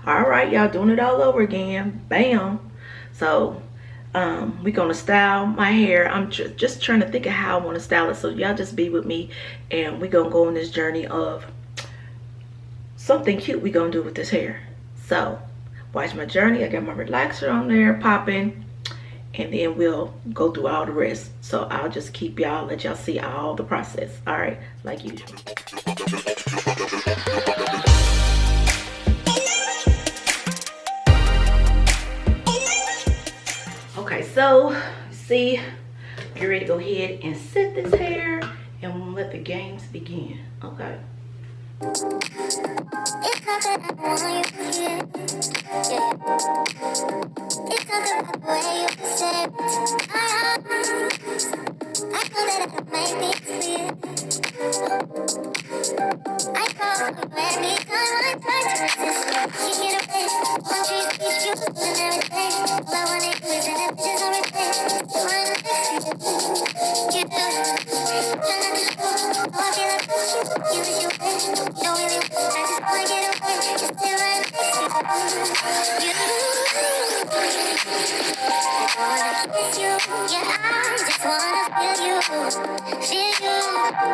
All right, y'all, doing it all over again. Bam. So we're gonna style my hair. I'm just trying to think of how I want to style it, so y'all just be with me, and we're gonna go on this journey of something cute we're gonna do with this hair. So watch my journey. I got my relaxer on there popping, and then we'll go through all the rest. So I'll just keep y'all, let y'all see all the process. All right, like usual. Okay, so see, get ready to go ahead and set this hair, and we'll let the games begin. Okay. It's not that I want you here, yeah. It's not that I way you said I know that I can make it clear. I probably read me time I tried to resist. You get away, one trees, peach juice, and everything. All I wanna do is an emphasis on replay. You wanna fix it, you do. Try not to go, oh I feel like bullshit. You wish you would, you don't really want. I just wanna get away, just feel like fix it. I wanna kiss you, yeah I just wanna feel you, feel you.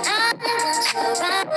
I want to run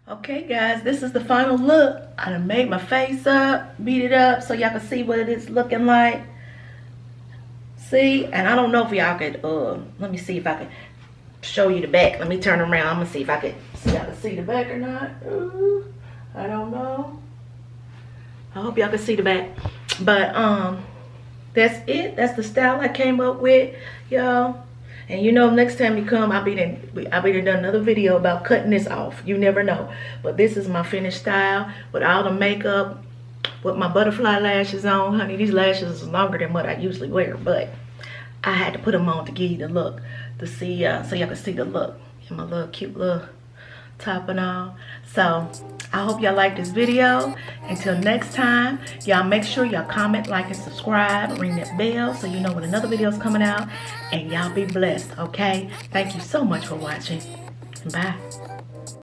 Okay guys, this is the final look. I done made my face up, beat it up so y'all can see what it is looking like. See, and I don't know if y'all could let me see if I can show you the back. Let me turn around. I'm gonna see if I can y'all can see the back or not. I don't know. I hope y'all can see the back. But that's it. That's the style I came up with, y'all. And you know, next time you come, I'll be done another video about cutting this off. You never know. But this is my finished style with all the makeup, with my butterfly lashes on. Honey, these lashes is longer than what I usually wear, but I had to put them on to give you the look, to see, so y'all can see the look. And my little cute little top and all. So I hope y'all like this video. Until next time, y'all make sure y'all comment, like, and subscribe. Ring that bell so you know when another video is coming out. And y'all be blessed, okay? Thank you so much for watching. Bye.